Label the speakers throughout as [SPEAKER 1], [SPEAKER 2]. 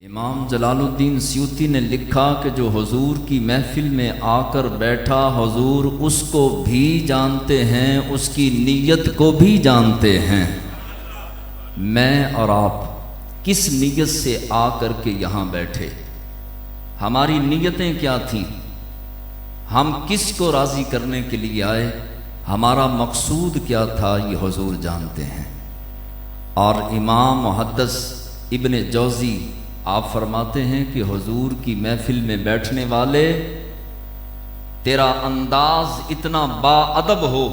[SPEAKER 1] इमाम जलालुद्दीन सयूती ने लिखा कि जो हुजूर की महफिल में आकर बैठा हुजूर उसको भी जानते हैं, उसकी नीयत को भी जानते हैं। मैं और आप किस नीयत से आकर के यहाँ बैठे, हमारी नीयतें क्या थीं, हम किस को राज़ी करने के लिए आए, हमारा मकसूद क्या था, ये हुजूर जानते हैं। और इमाम मुहद्दिस इब्न जौज़ी आप फरमाते हैं कि हुजूर की महफिल में बैठने वाले, तेरा अंदाज इतना बाअदब हो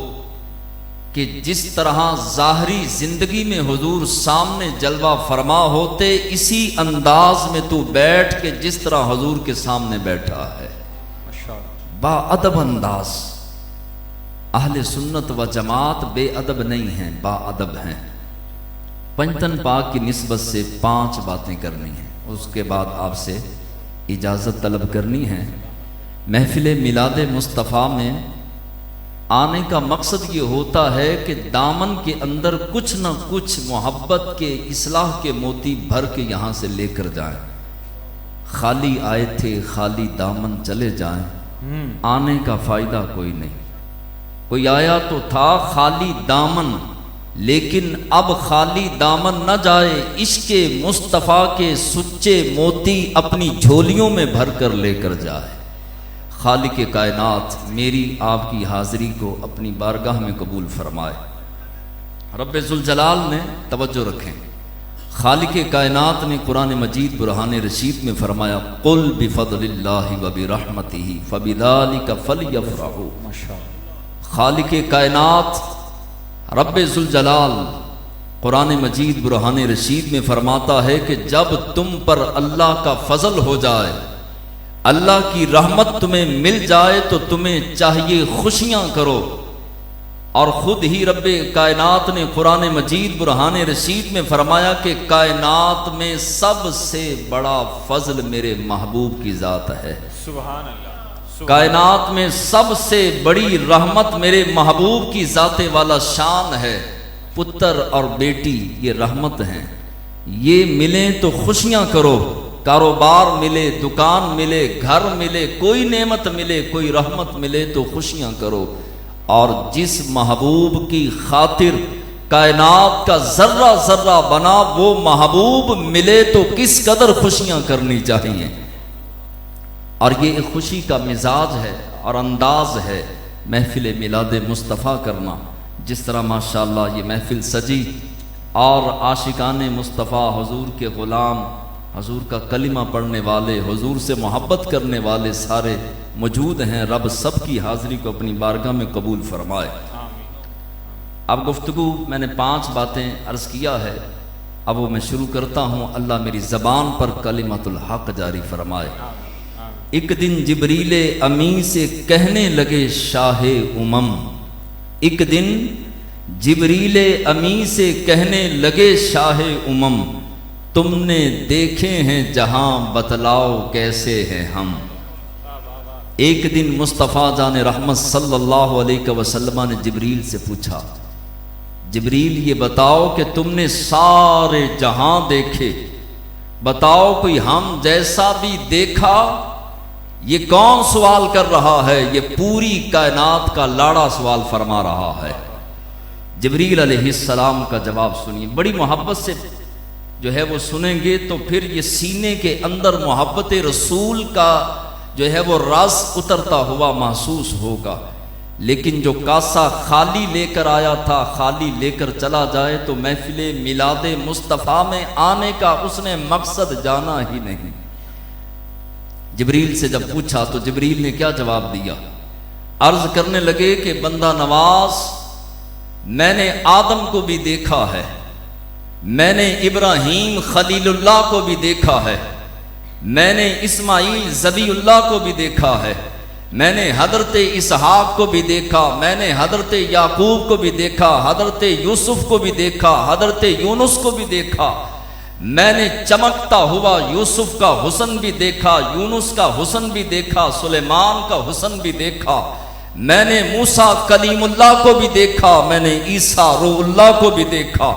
[SPEAKER 1] कि जिस तरह ज़ाहरी जिंदगी में हुजूर सामने जलवा फरमा होते, इसी अंदाज में तू बैठ के जिस तरह हुजूर के सामने बैठा है, बाअदब अंदाज। अहले सुन्नत व जमात बेअदब नहीं हैं, बाअदब हैं। पंजतन पाक की निस्बत से 5 बातें करनी हैं, उसके बाद आपसे इजाज़त तलब करनी है। महफिल मिलाद मुस्तफ़ा में आने का मकसद ये होता है कि दामन के अंदर कुछ न कुछ मोहब्बत के, इस्लाह के मोती भर के यहाँ से लेकर जाएं। खाली आए थे खाली दामन चले जाएं, आने का फ़ायदा कोई नहीं। कोई आया तो था खाली दामन, लेकिन अब खाली दामन न जाए, इश्के मुस्तफ़ा के सुच्चे मोती अपनी झोलियों में भर कर लेकर जाए। खालिक कायनात मेरी आपकी हाज़िरी को अपनी बारगाह में कबूल फरमाए। रब्बे ज़ुल जलाल ने तवज्जो रखें, खालिक कायनात ने कुरान मजीद बुरहान रशीद में फरमाया, कुल बिफ़ज़लिल्लाहि व बिरहमतिही फ़बिज़ालिका फ़लयफ़रहू। खालिक कायनात रब्बे ज़ुल जलाल कुरान मजीद बुरहान रशीद में फरमाता है कि जब तुम पर अल्लाह का फजल हो जाए, अल्लाह की रहमत तुम्हें मिल जाए, तो तुम्हें चाहिए खुशियां करो। और खुद ही रब्बे कायनात ने कुरान मजीद बुरहान रशीद में फरमाया कि कायनात में सबसे बड़ा फजल मेरे महबूब की ज़ात है। सुभान अल्लाह। कायनात में सबसे बड़ी रहमत मेरे महबूब की ज़ाते वाला शान है। पुत्र और बेटी ये रहमत हैं, ये मिले तो खुशियां करो। कारोबार मिले, दुकान मिले, घर मिले, कोई नेमत मिले, कोई रहमत मिले तो खुशियां करो। और जिस महबूब की खातिर कायनात का जर्रा जर्रा बना, वो महबूब मिले तो किस कदर खुशियां करनी चाहिए। और ये एक खुशी का मिजाज है और अंदाज है महफिल मिलाद मुस्तफ़ा करना। जिस तरह माशाअल्लाह ये महफिल सजी और आशिकान मुस्तफ़ा, हुजूर के ग़ुलाम, हुजूर का कलिमा पढ़ने वाले, हुजूर से मोहब्बत करने वाले सारे मौजूद हैं। रब सब की हाज़िरी को अपनी बारगाह में कबूल फरमाए। अब गुफ्तगू मैंने 5 बातें अर्ज़ किया है, अब वो मैं शुरू करता हूँ। अल्लाह मेरी ज़बान पर कलिमतुल हक़ जारी फरमाए। एक दिन जिब्रीले अमी से कहने लगे शाहे उमम, एक दिन जिब्रीले अमी से कहने लगे शाहे उमम, तुमने देखे हैं जहां बतलाओ कैसे हैं हम। एक दिन मुस्तफ़ा जान रहमत सल्लल्लाहु अलैहि वसल्लम ने जिब्रील से पूछा, जिब्रील ये बताओ कि तुमने सारे जहां देखे, बताओ कोई हम जैसा भी देखा। ये कौन सवाल कर रहा है? ये पूरी कायनात का लाड़ा सवाल फरमा रहा है। जिब्रील अलैहिस्सलाम का जवाब सुनिए, बड़ी मोहब्बत से जो है वो सुनेंगे तो फिर ये सीने के अंदर मोहब्बत रसूल का जो है वो रस उतरता हुआ महसूस होगा। लेकिन जो कासा खाली लेकर आया था, खाली लेकर चला जाए तो महफिल मिलाद मुस्तफ़ा में आने का उसने मकसद जाना ही नहीं। जिब्रील से जब पूछा तो जिब्रील ने क्या जवाब दिया? अर्ज करने लगे कि बंदा नवाज, मैंने आदम को भी देखा है, मैंने इब्राहीम खलीलुल्लाह को भी देखा है, मैंने इस्माईल ज़बीउल्लाह को भी देखा है, मैंने हज़रत इसहाक को भी देखा, मैंने हज़रत याकूब को भी देखा, हज़रत यूसुफ को भी देखा, हज़रत यूनुस को भी देखा, मैंने चमकता हुआ यूसुफ का हुस्न भी देखा, यूनुस का हुस्न भी देखा, सुलेमान का हुस्न भी देखा, मैंने मूसा कलीमुल्लाह को भी देखा, मैंने ईसा रूहुल्लाह को भी देखा,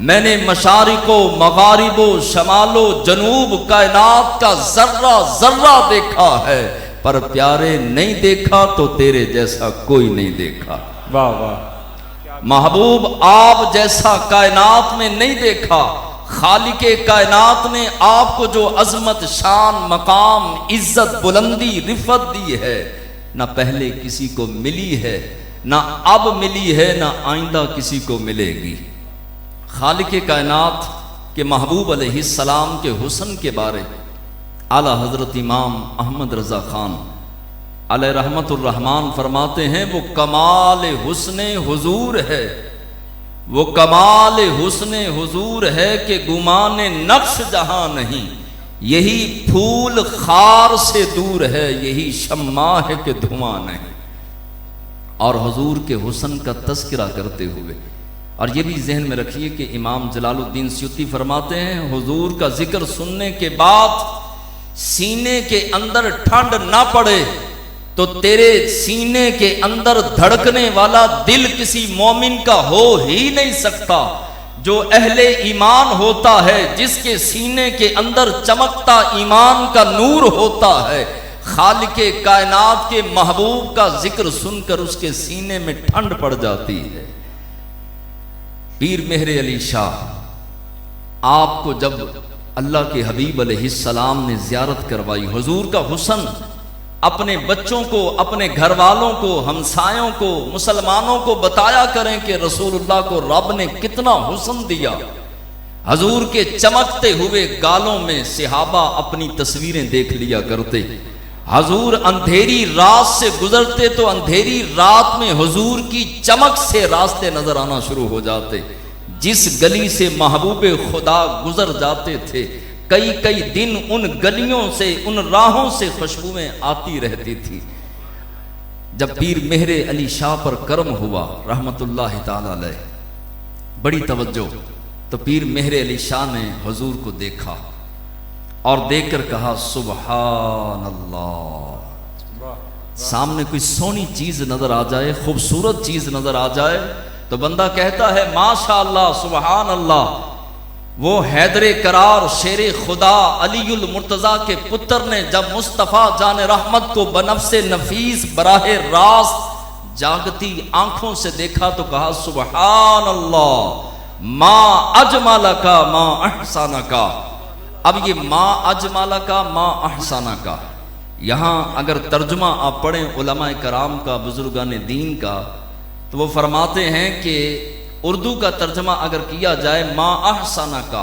[SPEAKER 1] मैंने मशारिको मगारिबो शमालो जनूब कायनात का जर्रा जर्रा देखा है, पर प्यारे नहीं देखा तो तेरे जैसा कोई नहीं देखा।
[SPEAKER 2] वाह वाह।
[SPEAKER 1] महबूब आप जैसा कायनात में नहीं देखा। खालिके कायनात ने आपको जो अजमत, शान, मकाम, इज्जत, बुलंदी, रिफत दी है, ना पहले किसी को मिली है, ना अब मिली है, ना आइंदा किसी को मिलेगी। खालिके कायनात के महबूब अलैहिस्सलाम के हुस्न के बारे आला हजरत इमाम अहमद रजा खान अलैहि रहमतुर रहमान फरमाते हैं, वो कमाल हुस्ने हुजूर है, वो कमाल हुस्ने हुजूर है कि गुमाने नक्श जहां नहीं, यही फूल खार से दूर है, यही शम्मा है कि धुआं नहीं। और हुजूर के हुस्न का तस्करा करते हुए, और ये भी जहन में रखिए कि इमाम जलालुद्दीन सयूती फरमाते हैं, हुजूर का जिक्र सुनने के बाद सीने के अंदर ठंड ना पड़े तो तेरे सीने के अंदर धड़कने वाला दिल किसी मोमिन का हो ही नहीं सकता। जो अहले ईमान होता है, जिसके सीने के अंदर चमकता ईमान का नूर होता है, खालिके कायनात के महबूब का जिक्र सुनकर उसके सीने में ठंड पड़ जाती है। पीर मेहरे अली शाह आपको जब अल्लाह के हबीब अलैहिस्सलाम ने ज़ियारत करवाई, हुजूर का हुस्न अपने बच्चों को, अपने घर वालों को, हमसायों को, मुसलमानों को बताया करें कि रसूलुल्लाह को रब ने कितना हुस्न दिया। हुजूर के चमकते हुए गालों में सहाबा अपनी तस्वीरें देख लिया करते। हुजूर अंधेरी रात से गुजरते तो अंधेरी रात में हुजूर की चमक से रास्ते नजर आना शुरू हो जाते। जिस गली से महबूब खुदा गुजर जाते थे, कई कई दिन उन गलियों से, उन राहों से खुशबुएं आती रहती थी। जब पीर मेहरे अली शाह पर कर्म हुआ रहमतुल्लाह ताला अलैह, बड़ी तवज्जो, तो पीर मेहरे अली शाह ने हुजूर को देखा और देखकर कहा सुबहान अल्लाह। सामने कोई सोनी चीज नजर आ जाए, खूबसूरत चीज नजर आ जाए तो बंदा कहता है माशाअल्लाह सुबहान अल्लाह। वो हैदरे करार शेरे खुदा अलीउल मुर्तजा के पुत्र ने जब मुस्तफ़ा जान रहमत को बनफ्से नफीस बराहे रास्त जागती आंखों से देखा तो कहा सुबहान अल्लाह, माँ अजमाला का माँ अहसाना का। अब ये माँ अजमाला का माँ अहसाना का, यहाँ अगर तर्जुमा आप पढ़ें उलमाए कराम का, बुजुर्गान दीन का, तो वो फरमाते हैं कि उर्दू का तर्जमा अगर किया जाए माँ अहसाना का,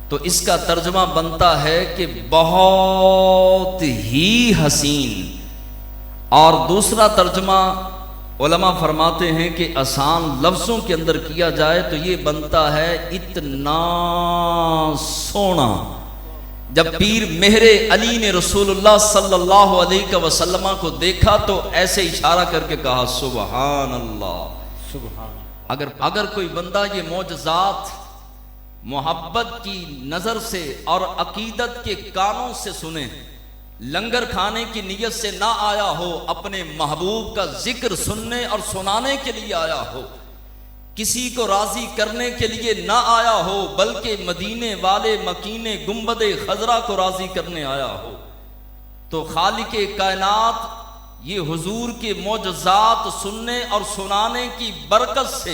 [SPEAKER 1] तो इसका तर्जमा बनता है कि बहुत ही हसीन। और दूसरा तर्जमा उलमा फरमाते हैं कि आसान लफ्ज़ों के अंदर किया जाए तो ये बनता है इतना सोना। जब पीर मेहरे अली ने रसूलुल्लाह सल्लल्लाहु अलैहि वसल्लम को देखा तो ऐसे इशारा करके कहा सुबहान अल्लाह सुबहान। अगर कोई बंदा ये मौजज़ात मोहब्बत की नज़र से और अकीदत के कानों से सुने, लंगर खाने की नीयत से ना आया हो, अपने महबूब का जिक्र सुनने और सुनाने के लिए आया हो, किसी को राजी करने के लिए ना आया हो, बल्कि मदीने वाले मकीने गुंबदे खजरा को राजी करने आया हो, तो खालिके कायनात ये हुजूर के मौजज़ात सुनने और सुनाने की बरकत से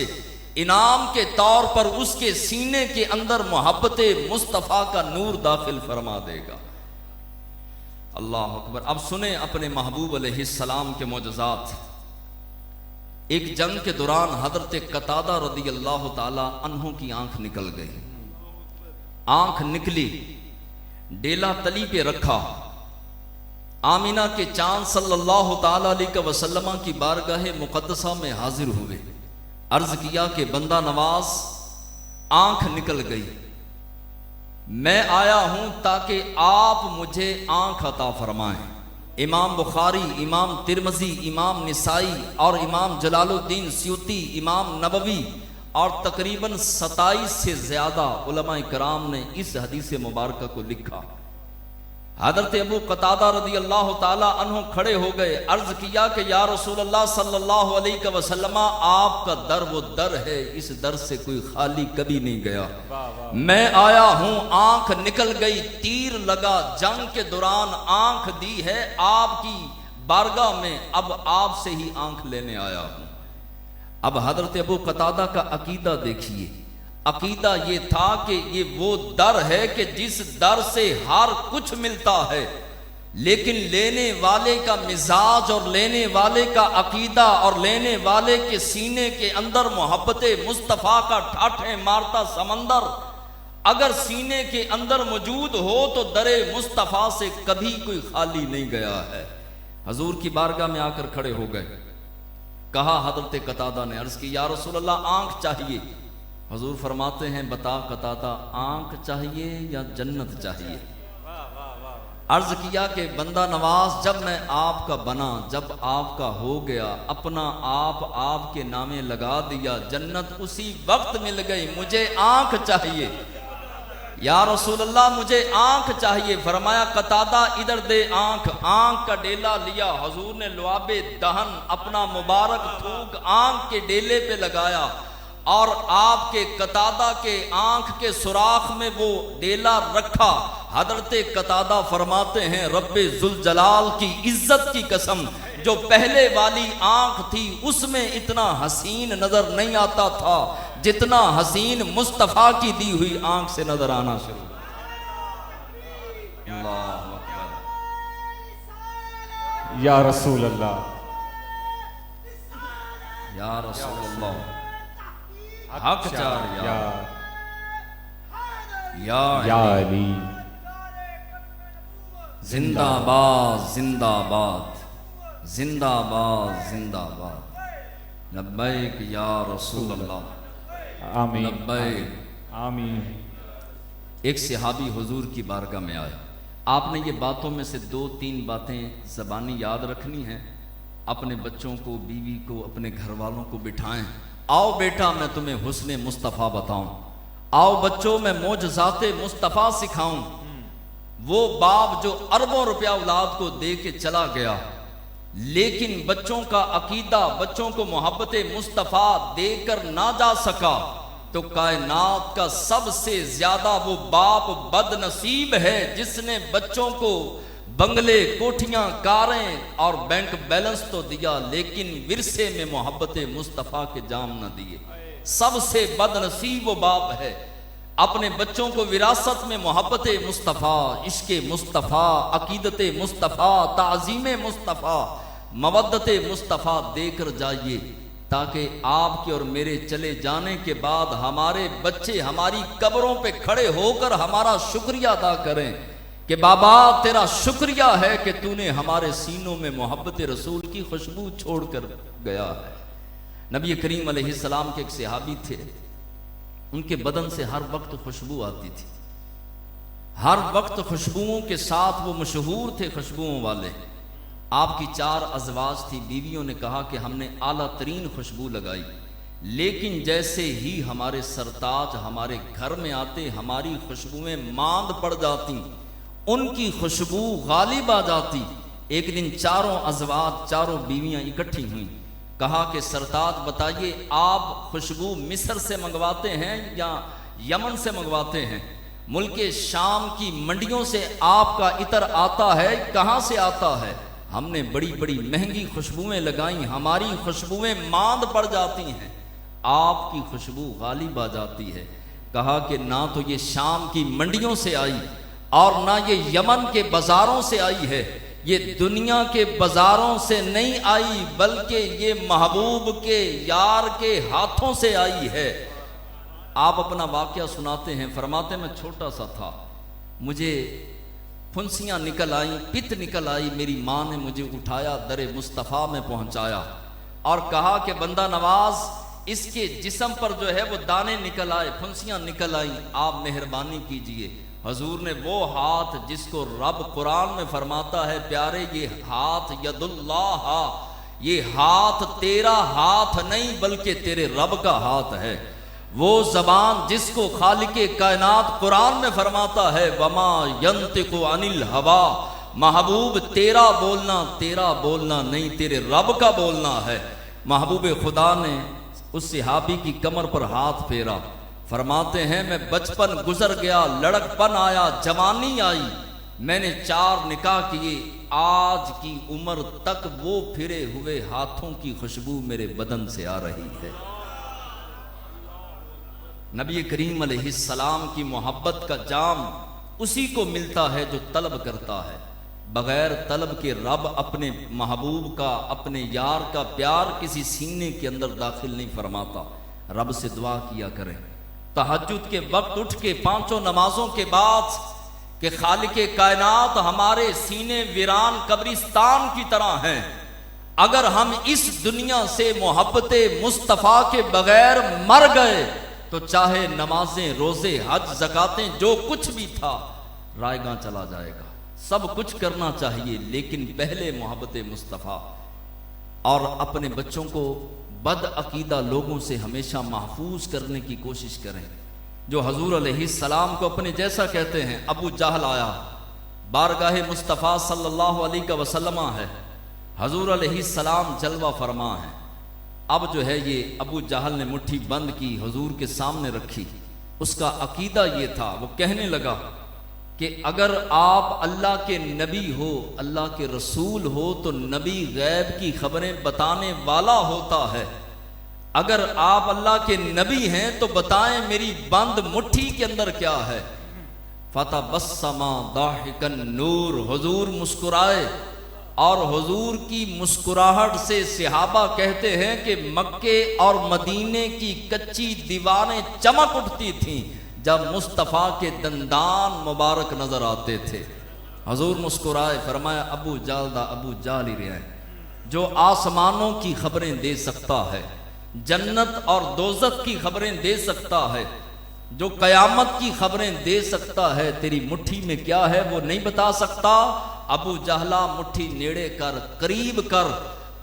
[SPEAKER 1] इनाम के तौर पर उसके सीने के अंदर मोहब्बत मुस्तफ़ा का नूर दाखिल फरमा देगा। अल्लाह अकबर। अब सुने अपने महबूब अलैहिस्सलाम के मौजज़ात। एक जंग के दौरान हजरत कतादा रदी अल्लाह ताला अन्हों की आंख निकल गई। आंख निकली, डेला तली पे रखा, आमीना के चांद सल्लल्लाहु ताला अलैहि वसल्लम की बारगाह मुक़द्दसा में हाजिर हुए। अर्ज किया कि बंदा नवाज आंख निकल गई, मैं आया हूं ताकि आप मुझे आंख अता फरमाएं। इमाम बुखारी, इमाम तिरमजी, इमाम निसाई और इमाम जलालुद्दीन सयूती, इमाम नबवी और तकरीबन 27 से ज़्यादा उलमाए कराम ने इस हदीस मुबारक को लिखा। हज़रत अबू कतादा रदी अल्लाह ताला अन्हु खड़े हो गए, अर्ज किया कि या रसूलल्लाह सल्लल्लाहु अलैहि वसल्लम, आपका दर वो दर है, इस दर से कोई खाली कभी नहीं गया। मैं आया हूं, आंख निकल गई, तीर लगा, जंग के दौरान आंख दी है आपकी बारगाह में, अब आपसे ही आंख लेने आया हूं। अब हजरत अबू कतादा का अकीदा देखिए, अकीदा ये था कि ये वो दर है कि जिस दर से हर कुछ मिलता है, लेकिन लेने वाले का मिजाज और लेने वाले का अकीदा और लेने वाले के सीने के अंदर मोहब्बत मुस्तफ़ा का ठाठे मारता समंदर अगर सीने के अंदर मौजूद हो तो दरे मुस्तफ़ा से कभी कोई खाली नहीं गया है। हजूर की बारगाह में आकर खड़े हो गए, कहा हजरत कतादा ने, अर्ज की या रसूलल्लाह आंख चाहिए। हजूर फरमाते हैं, बता कतादा, आंख चाहिए या जन्नत चाहिए? अर्ज किया कि बंदा नवाज, जब मैं आपका बना, जब आपका हो गया, अपना आप आपके नामे लगा दिया, जन्नत उसी वक्त मिल गई, मुझे आंख चाहिए। या रसूलल्लाह मुझे आंख चाहिए। फरमाया कतादा इधर दे आंख। आंख का डेला लिया, हजूर ने लुआबे दहन अपना मुबारक थूक आंख के डेले पे लगाया और आपके कतादा के आंख के सुराख में वो डेला रखा। हजरत कतादा फरमाते हैं, रब्बे जुल जलाल की इज्जत की कसम, जो पहले वाली आंख थी उसमें इतना हसीन नजर नहीं आता था जितना हसीन मुस्तफा की दी हुई आंख से नजर आना शुरू। अल्लाह अकबर।
[SPEAKER 2] या रसूल अल्लाह,
[SPEAKER 1] या रसूल अल्लाह, हक चार या
[SPEAKER 2] अली,
[SPEAKER 1] जिंदाबाद जिंदाबाद जिंदाबाद जिंदाबाद, लब्बैक या रसूल अल्लाह,
[SPEAKER 2] आमीन
[SPEAKER 1] लब्बैक
[SPEAKER 2] आमीन।
[SPEAKER 1] एक सहाबी हुजूर की बारगाह में आए। आपने ये बातों में से 2-3 बातें ज़बानी याद रखनी है। अपने बच्चों को, बीवी को, अपने घर वालों को बिठाएं, आओ बेटा मैं तुम्हें हुस्ने मुस्तफ़ा बताऊं, आओ बच्चों मैं मोजज़ाते मुस्तफ़ा सिखाऊं। वो बाप जो अरबों रुपया औलाद को दे के चला गया, लेकिन बच्चों का अकीदा, बच्चों को मोहब्बत मुस्तफ़ा देकर ना जा सका, तो कायनात का सबसे ज्यादा वो बाप बदनसीब है जिसने बच्चों को बंगले, कोठियां, कारें और बैंक बैलेंस तो दिया, लेकिन विरसे में मोहब्बत मुस्तफ़ा के जाम न दिए। सबसे बदनसीब वो बाप है, अपने बच्चों को विरासत में मोहब्बत मुस्तफ़ा, इश्क़ मुस्तफ़ा, अकीदत मुस्तफ़ा, ताज़ीम मुस्तफ़ा, मवद्दत मुस्तफ़ा देकर जाइए, ताकि आपके और मेरे चले जाने के बाद हमारे बच्चे हमारी कब्रों पे खड़े होकर हमारा शुक्रिया अदा करें कि बाबा तेरा शुक्रिया है कि तूने हमारे सीनों में मोहब्बत रसूल की खुशबू छोड़कर गया है। नबी करीम अलैहिस्सलाम के एक सहाबी थे, उनके बदन से हर वक्त खुशबू आती थी, हर वक्त खुशबुओं के साथ वो मशहूर थे, खुशबुओं वाले। आपकी 4 अज़वाज थी, बीवियों ने कहा कि हमने आला तरीन खुशबू लगाई, लेकिन जैसे ही हमारे सरताज हमारे घर में आते हमारी खुशबुएं मांद पड़ जाती, उनकी खुशबू गालिब आ जाती। एक दिन 4 अज़वाज, 4 बीवियां इकट्ठी हुई, कहा कि सरताज बताइए आप खुशबू मिस्र से मंगवाते हैं या यमन से मंगवाते हैं? मुल्के शाम की मंडियों से आपका इतर आता है, कहाँ से आता है? हमने बड़ी बड़ी महंगी खुशबुएं लगाई, हमारी खुशबुएं मांद पड़ जाती हैं, आपकी खुशबू गालिब आ जाती है। कहा कि ना तो ये शाम की मंडियों से आई और ना ये यमन के बाजारों से आई है, ये दुनिया के बाजारों से नहीं आई, बल्कि ये महबूब के यार के हाथों से आई है। आप अपना वाकया सुनाते हैं, फरमाते मैं छोटा सा था, मुझे फुंसियाँ निकल आई, पित्त निकल आई, मेरी माँ ने मुझे उठाया, दरे मुस्तफ़ा में पहुँचाया और कहा कि बंदा नवाज इसके जिस्म पर जो है वो दाने निकल आए, फुंसियाँ निकल आई, आप मेहरबानी कीजिए। हजूर ने वो हाथ जिसको रब कुरान में फरमाता है, प्यारे ये हाथ यदुल्लाह, ये हाथ तेरा हाथ नहीं बल्कि तेरे रब का हाथ है। वो जबान जिसको खालिके कायनात कुरान में फरमाता है वमा यंतिकु अनिल हवा, महबूब तेरा बोलना नहीं, तेरे रब का बोलना है। महबूब खुदा ने उस सहाबी की कमर पर हाथ फेरा, फरमाते हैं मैं बचपन गुजर गया, लड़कपन आया, जवानी आई, मैंने 4 निकाह किए, आज की उम्र तक वो फिरे हुए हाथों की खुशबू मेरे बदन से आ रही है। नबी करीम अलैहिस्सलाम की मोहब्बत का जाम उसी को मिलता है जो तलब करता है। बगैर तलब के रब अपने महबूब का, अपने यार का प्यार किसी सीने के अंदर दाखिल नहीं फरमाता। रब से दुआ किया करें तहज्जुद के वक्त उठ के 5 नमाजों के बाद कि खालिके कायनात हमारे सीने वीरान कब्रिस्तान की तरह हैं, अगर हम इस दुनिया से मोहब्बते मुस्तफ़ा के बगैर मर गए तो चाहे नमाजें, रोजे, हज, ज़कातें, जो कुछ भी था रायगा चला जाएगा। सब कुछ करना चाहिए लेकिन पहले मोहब्बते मुस्तफ़ा। और अपने बच्चों को बदअकीदा लोगों से हमेशा महफूज करने की कोशिश करें। जो हजूर अलैहिस्सलाम को अपने जैसा कहते हैं, अबू जहल आया, बारगाहे मुस्तफ़ा सल्लल्लाहु अलैहि वसल्लम है, हजूर अलैहिस्सलाम जलवा फरमा है। अब जो है ये अबू जहल ने मुट्ठी बंद की, हुजूर के सामने रखी। उसका अकीदा ये था, वो कहने लगा कि अगर आप अल्लाह के नबी हो, अल्लाह के रसूल हो तो नबी गैब की खबरें बताने वाला होता है। अगर आप अल्लाह के नबी हैं तो बताएं मेरी बंद मुट्ठी के अंदर क्या है। फतबस्समा दाहिकन नूर, हुजूर मुस्कुराए और हुजूर की मुस्कुराहट से सहाबा कहते हैं कि मक्के और मदीने की कच्ची दीवारें चमक उठती थीं जब मुस्तफ़ा के दंदान मुबारक नजर आते थे। हुजूर मुस्कुराए, फरमाया अबू जाल ही रहे हैं जो आसमानों की खबरें दे सकता है, जन्नत और दोज़ख की खबरें दे सकता है, जो कयामत की खबरें दे सकता है, तेरी मुट्ठी में क्या है वो नहीं बता सकता। अबू जहला मुट्ठी नेड़े कर, करीब कर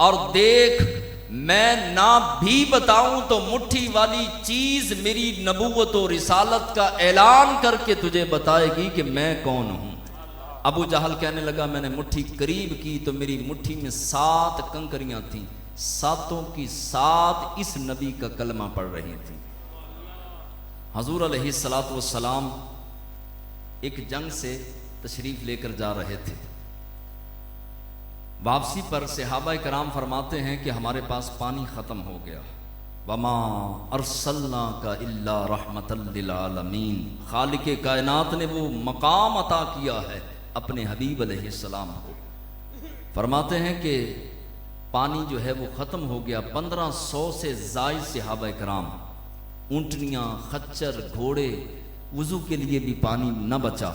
[SPEAKER 1] और देख, मैं ना भी बताऊं तो मुट्ठी वाली चीज मेरी नबूवत और रिसालत का ऐलान करके तुझे बताएगी कि मैं कौन हूं। अबू जहल कहने लगा मैंने मुट्ठी करीब की तो मेरी मुट्ठी में 7 कंकरियां थीं, 7 की 7 इस नबी का कलमा पढ़ रही थी। हजूर अलैहिस्सलातु वस्सलाम एक जंग से तशरीफ लेकर जा रहे थे। वापसी पर सहाबा कराम फरमाते हैं कि हमारे पास पानी ख़त्म हो गया। वमा अरसलना का इल्ला रहमतल लिल आलमीन, खालिके कायनात ने वो मकाम अता किया है अपने हबीब अलैहिस्सलाम को। फरमाते हैं कि पानी जो है वो ख़त्म हो गया। 1500 से ज़ायद सहाबा कराम, ऊँटनियाँ, खच्चर, घोड़े, वज़ू के लिए भी पानी न बचा।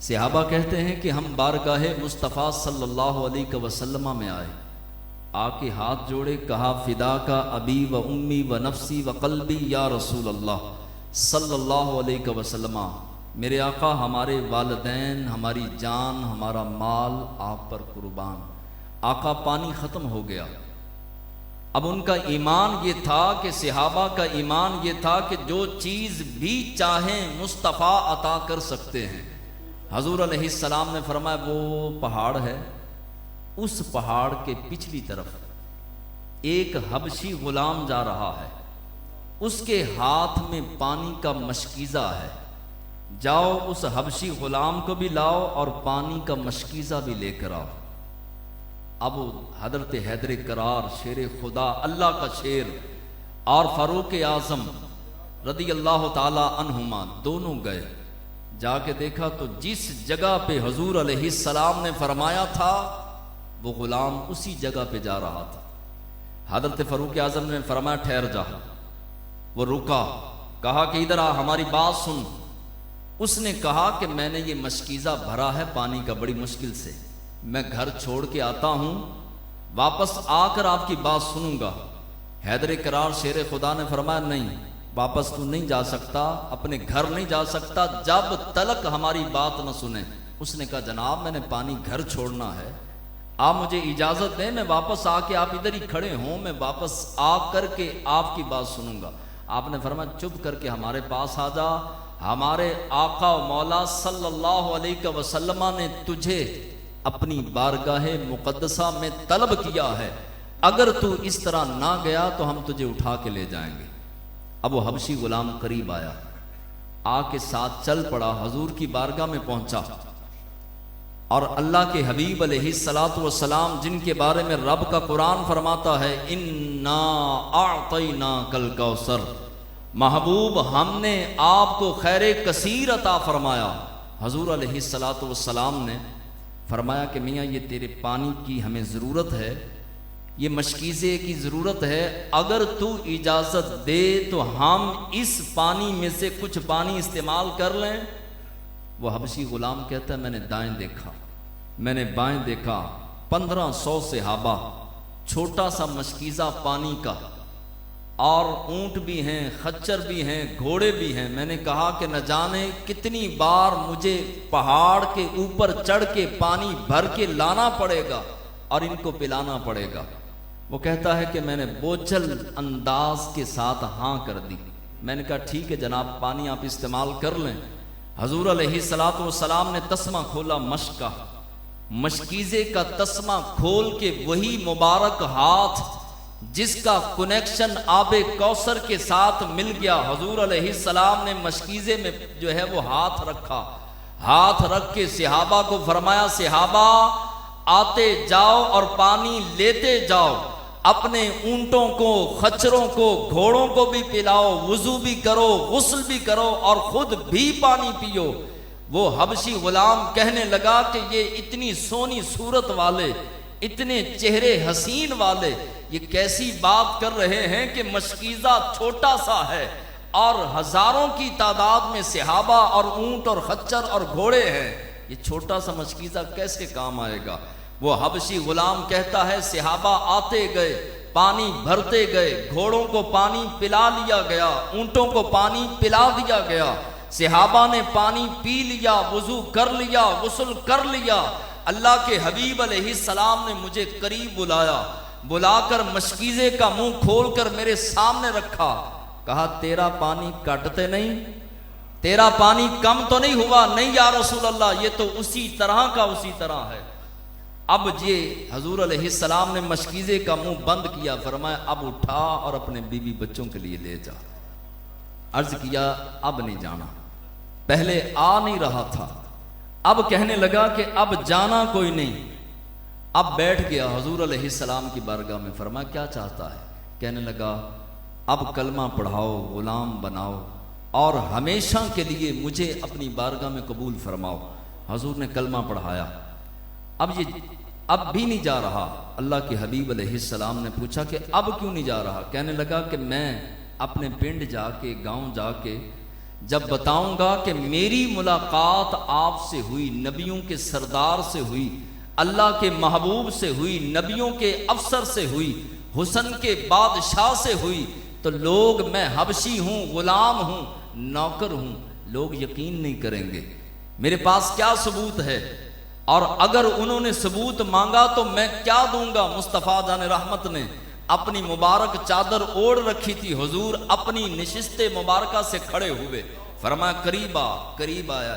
[SPEAKER 1] सहाबा कहते हैं कि हम बारगाहे मुस्तफ़ा सल्लल्लाहु अलैहि वसल्लम में आए, आके हाथ जोड़े, कहा फिदा का अबी व उम्मी व नफसी व कल्बी या रसूल अल्लाह सल्लल्लाहु अलैहि वसल्लम, मेरे आका हमारे वालिदैन, हमारी जान, हमारा माल आप पर कुर्बान। आका पानी ख़त्म हो गया। अब उनका ईमान ये था कि सहाबा का ईमान ये था कि जो चीज़ भी चाहें मुस्तफ़ा अता कर सकते हैं। हजूर अलैहिस्सलाम ने फरमाया वो पहाड़ है, उस पहाड़ के पिछली तरफ एक हबशी गुलाम जा रहा है, उसके हाथ में पानी का मशकीज़ा है, जाओ उस हबशी गुलाम को भी लाओ और पानी का मशकीज़ा भी लेकर आओ। अब हजरत हैदर करार, शेर खुदा, अल्लाह का शेर, और फारूक आज़म रदी अल्लाह ताला अन्हुमा दोनों गए। जाके देखा तो जिस जगह पे हुजूर अलैहिस्सलाम ने फरमाया था वो गुलाम उसी जगह पे जा रहा था। हजरत फारूक आज़म ने फरमाया ठहर जा। वो रुका, कहा कि इधर आ, हमारी बात सुन। उसने कहा कि मैंने ये मशकीज़ा भरा है पानी का बड़ी मुश्किल से, मैं घर छोड़ के आता हूँ, वापस आकर आपकी बात सुनूंगा। हैदर करार शेर खुदा ने फरमाया नहीं, वापस तू नहीं जा सकता, अपने घर नहीं जा सकता जब तलक हमारी बात न सुने। उसने कहा जनाब मैंने पानी घर छोड़ना है, आप मुझे इजाज़त दें, मैं वापस आके, आप इधर ही खड़े हों, मैं वापस आ करके आपकी बात सुनूंगा। आपने फरमाया चुप करके हमारे पास आ जा, हमारे आका मौला सल्लल्लाहु अलैहि वसल्लम ने तुझे अपनी बारगाह मुकद्दसा में तलब किया है, अगर तू इस तरह ना गया तो हम तुझे उठा के ले जाएंगे। अब वो हबशी गुलाम करीब आया, आके साथ चल पड़ा, हजूर की बारगाह में पहुंचा और अल्लाह के हबीब अलैहिस्सलातु वस्सलाम जिनके बारे में रब का कुरान फरमाता है इन्ना आतैना कल कौसर, महबूब हमने आपको खैर कसीर अता फरमाया। हजूर अलैहिस्सलातु वस्सलाम ने फरमाया कि मियाँ ये तेरे पानी की हमें ज़रूरत है, ये मशकीज़े की ज़रूरत है, अगर तू इजाज़त दे तो हम इस पानी में से कुछ पानी इस्तेमाल कर लें। वो हबशी गुलाम कहता है मैंने दाएं देखा, मैंने बाएं देखा, 1500 सहाबा, छोटा सा मशकीज़ा पानी का, और ऊंट भी हैं, खच्चर भी हैं, घोड़े भी हैं। मैंने कहा कि न जाने कितनी बार मुझे पहाड़ के ऊपर चढ़ के पानी भर के लाना पड़ेगा और इनको पिलाना पड़ेगा। वो कहता है कि मैंने बोझल अंदाज के साथ हाँ कर दी। मैंने कहा ठीक है जनाब, पानी आप इस्तेमाल कर लें। हजूर अलैहिस्सलातु वस्सलाम ने तस्मा खोला मश्क का, मशकीज़े का तस्मा खोल के वही मुबारक हाथ जिसका कनेक्शन आबे कौसर के साथ मिल गया, हजूर अलैहिस्सलाम ने मशकीज़े में जो है वो हाथ रखा, हाथ रख के सहाबा को फरमाया सहाबा आते जाओ और पानी लेते जाओ, अपने ऊंटों को, खच्चरों को, घोड़ों को भी पिलाओ, वुजू भी करो, गुस्ल भी करो और खुद भी पानी पियो। वो हबशी गुलाम कहने लगा कि ये इतनी सोनी सूरत वाले, इतने चेहरे हसीन वाले, ये कैसी बात कर रहे हैं कि मशकीज़ा छोटा सा है और हजारों की तादाद में सहाबा और ऊंट और खच्चर और घोड़े हैं, ये छोटा सा मशकीज़ा कैसे काम आएगा। वो हबशी गुलाम कहता है सहाबा आते गए, पानी भरते गए, घोड़ों को पानी पिला लिया गया, ऊंटों को पानी पिला दिया गया, सहाबा ने पानी पी लिया, वुजू कर लिया, गुस्ल कर लिया। अल्लाह के हबीब अलैहिस्सलाम ने मुझे करीब बुलाया, बुलाकर मशकीज़े का मुंह खोलकर मेरे सामने रखा, कहा तेरा पानी कटते नहीं, तेरा पानी कम तो नहीं हुआ? नहीं या रसूल अल्लाह, ये तो उसी तरह का उसी तरह है। अब ये हजूर अलैहिस्सलाम ने मशकीज़े का मुंह बंद किया, फरमाया अब उठा और अपने बीवी बच्चों के लिए ले जा। अर्ज किया अब नहीं जाना, पहले आ नहीं रहा था, अब कहने लगा कि अब जाना कोई नहीं। अब बैठ गया हजूर अलैहिस्सलाम की बारगाह में, फरमाया क्या चाहता है? कहने लगा अब कलमा पढ़ाओ, गुलाम बनाओ और हमेशा के लिए मुझे अपनी बारगाह में कबूल फरमाओ। हजूर ने कलमा पढ़ाया। अब ये अब भी नहीं जा रहा। अल्लाह के हबीब अलैहिस्सलाम ने पूछा कि अब क्यों नहीं जा रहा? कहने लगा कि मैं अपने पिंड जाके, गांव जाके जब बताऊंगा कि मेरी मुलाकात आपसे हुई, नबियों के सरदार से हुई, अल्लाह के महबूब से हुई, नबियों के अफसर से हुई, हुसन के बादशाह से हुई, तो लोग मैं हबशी हूं, गुलाम हूं, नौकर हूं, लोग यकीन नहीं करेंगे। मेरे पास क्या सबूत है? और अगर उन्होंने सबूत मांगा तो मैं क्या दूंगा? मुस्तफ़ा जान रहमत ने अपनी मुबारक चादर ओढ़ रखी थी, हुजूर अपनी निशिस्ते मुबारका से खड़े हुए, फरमाया करीब आया।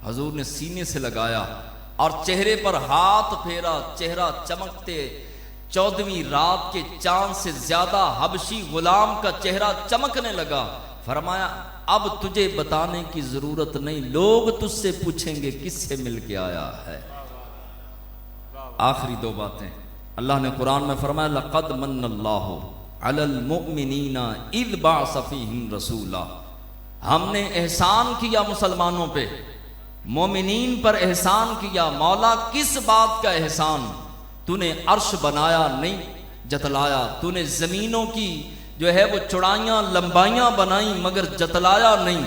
[SPEAKER 1] हुजूर ने सीने से लगाया और चेहरे पर हाथ फेरा, चेहरा चमकते 14वीं रात के चांद से ज्यादा हबशी गुलाम का चेहरा चमकने लगा। फरमाया अब तुझे बताने की जरूरत नहीं, लोग तुझसे पूछेंगे किससे मिल के आया है। आखिरी दो बातें अल्लाह ने कुरान में फरमाया, लक़द मन्नल्लाहु अलल मुमिनीना इज़ बअस फ़ीहिम रसूला। हमने एहसान किया मुसलमानों पे, मोमिनीन पर एहसान किया। मौला किस बात का एहसान? तूने अर्श बनाया नहीं जतलाया, तूने जमीनों की जो है वो चौड़ाइयाँ लंबाइयाँ बनाई मगर जतलाया नहीं।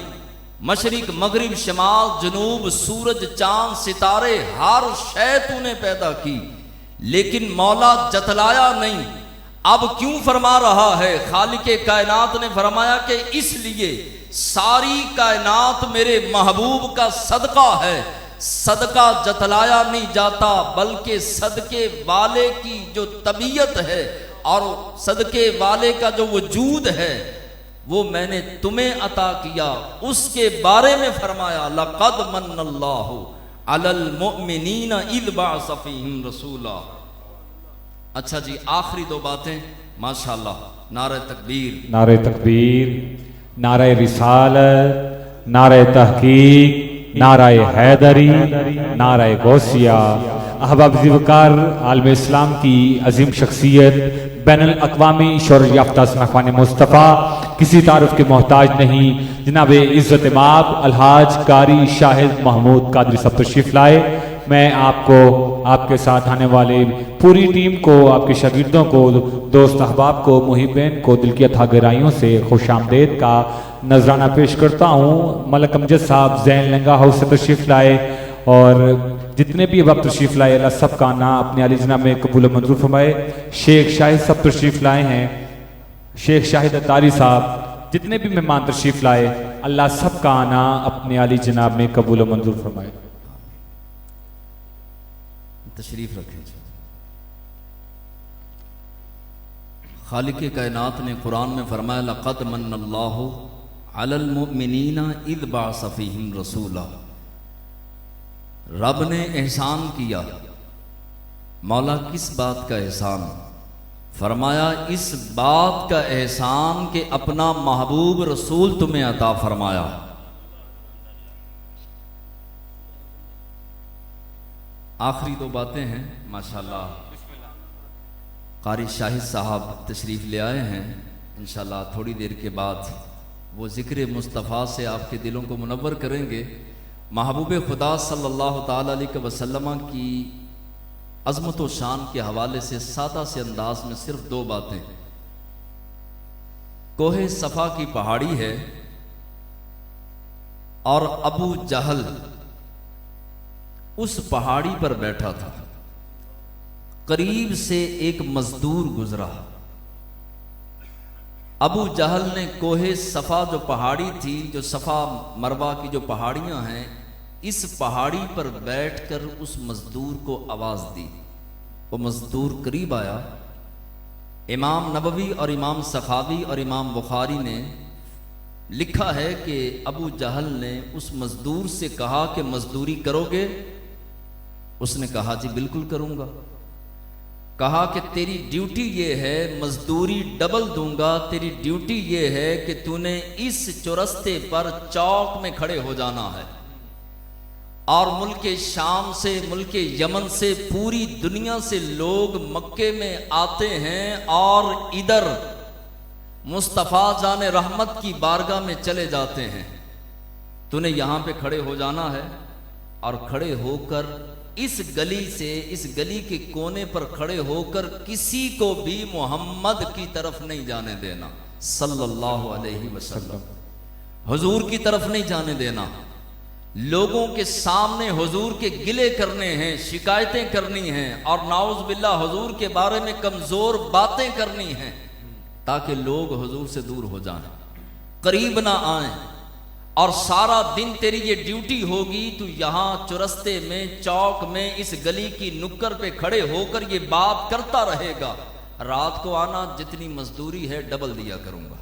[SPEAKER 1] मशरिक मगरिब शमाल जनूब सूरज चांद सितारे हर शय तूने पैदा की, लेकिन मौला जतलाया नहीं। अब क्यों फरमा रहा है? खालिके कायनात ने फरमाया कि इसलिए सारी कायनात मेरे महबूब का सदका है। सदका जतलाया नहीं जाता, बल्कि सदके वाले की जो तबीयत है और सदके वाले का जो वजूद है वो मैंने तुम्हें अता किया उसके बारे में फरमाया लक़द मन्नल्लाहु अलल मुअमिनीना इज़ बअस फ़ीहिम रसूला। अच्छा जी, आखिरी दो बातें माशाअल्लाह। नारे तकबीर,
[SPEAKER 2] नारे तकबीर, नारे रिसालत, नारे तहकीक, नाराए हैदरी, नाराए गौसिया। अहबाब ज़िवकार आलम इस्लाम की अजीम शख्सियत, बैनुल अक़वामी शोहरत याफ्ता सनख़वान मुस्तफ़ा, किसी तारुफ के मोहताज नहीं, जनाब इज़्ज़त माब अलहाज कारी शाहिद महमूद कादरी साहब तशरीफ़ लाए। मैं आपको, आपके साथ आने वाले पूरी टीम को, आपके शागिर्दों को, दोस्त अहबाब को, मुहिब्बीन को दिल की अथाह गहराइयों से खुशामदीद का नजराना पेश करता हूँ। मलक अमजद साहब ज़ैन लंगा हाउस से तशरीफ़ लाए और जितने भी अब तशरीफ़ लाए अल्लाह सब का ना अपने अली जनाब में कबूल मंजूर फरमाए। शेख शाहिद साहब तशरीफ़ लाए हैं, शेख शाहिद अतारी साहब, जितने भी मेहमान तशरीफ़ लाए अल्लाह सब का आना अपने अली जनाब में कबूल मंजूर फरमाए।
[SPEAKER 1] तशरीफ़ रखें। खालिक़े कायनात ने कुरान में फरमाया लक़द मन्नल्लाहु अलल मुअमिनीना इज़ बअस फ़ीहिम रसूला। रब ने एहसान किया। मौला किस बात का एहसान? फरमाया इस बात का एहसान कि अपना महबूब रसूल तुम्हें अता फरमाया। आखिरी दो बातें हैं माशाअल्लाह। कारी शाहिद साहब तशरीफ़ ले आए हैं, इंशाअल्लाह थोड़ी देर के बाद वो ज़िक्र मुस्तफ़ा से आपके दिलों को मुनव्वर करेंगे। महबूब खुदा सल्लल्लाहु ताला अलैहि वसल्लम की अज़मत व शान के हवाले से सादा से अंदाज में सिर्फ दो बातें। कोहे सफ़ा की पहाड़ी है और अबू जहल उस पहाड़ी पर बैठा था। करीब से एक मजदूर गुजरा। अबू जहल ने कोहे सफ़ा जो पहाड़ी थी, जो सफ़ा मरवा की जो पहाड़ियां हैं, इस पहाड़ी पर बैठकर उस मजदूर को आवाज़ दी। वो मजदूर करीब आया। इमाम नबवी और इमाम सखावी और इमाम बुखारी ने लिखा है कि अबू जहल ने उस मजदूर से कहा कि मजदूरी करोगे? उसने कहा जी बिल्कुल करूंगा। कहा कि तेरी ड्यूटी ये है, मजदूरी डबल दूंगा, तेरी ड्यूटी ये है कि तूने इस चौरस्ते पर चौक में खड़े हो जाना है और मुल्के शाम से, मुल्के यमन से, पूरी दुनिया से लोग मक्के में आते हैं और इधर मुस्तफ़ा जाने रहमत की बारगाह में चले जाते हैं। तूने यहाँ पे खड़े हो जाना है और खड़े होकर इस गली से, इस गली के कोने पर खड़े होकर किसी को भी मोहम्मद की तरफ नहीं जाने देना सल्लल्लाहु अलैहि वसल्लम। हुजूर की तरफ नहीं जाने देना। लोगों के सामने हुजूर के गिले करने हैं, शिकायतें करनी हैं और नाउज़ बिल्लाह हुजूर के बारे में कमजोर बातें करनी हैं ताकि लोग हुजूर से दूर हो जाएं, करीब ना आएं। और सारा दिन तेरी ये ड्यूटी होगी, तू यहाँ चौरस्ते में, चौक में, इस गली की नुक्कड़ पे खड़े होकर ये बात करता रहेगा। रात को आना, जितनी मजदूरी है डबल दिया करूँगा।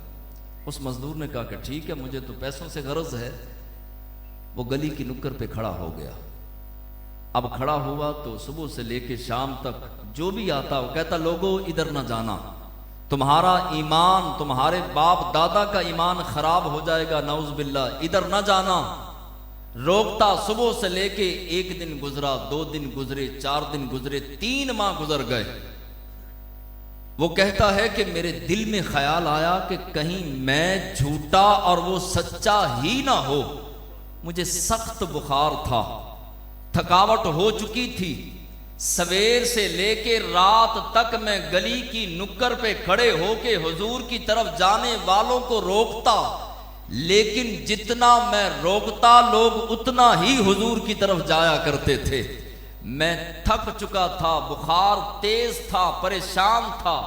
[SPEAKER 1] उस मजदूर ने कहा कि ठीक है, मुझे तो पैसों से गरज है। वो गली की नुक्कड़ पे खड़ा हो गया। अब खड़ा हुआ तो सुबह से लेके शाम तक जो भी आता वो कहता लोगों इधर ना जाना, तुम्हारा ईमान, तुम्हारे बाप दादा का ईमान खराब हो जाएगा, नाउज़ बिल्लाह, इधर ना जाना। रोकता। सुबह से लेके एक दिन गुजरा, 2 दिन गुजरे, 4 दिन गुजरे, 3 माह गुजर गए। वो कहता है कि मेरे दिल में ख्याल आया कि कहीं मैं झूठा और वो सच्चा ही ना हो। मुझे सख्त बुखार था, थकावट हो चुकी थी। सवेर से लेके रात तक मैं गली की नुक्कड़ पे खड़े होके हुजूर की तरफ जाने वालों को रोकता, लेकिन जितना मैं रोकता लोग उतना ही हुजूर की तरफ जाया करते थे। मैं थक चुका था, बुखार तेज था, परेशान था।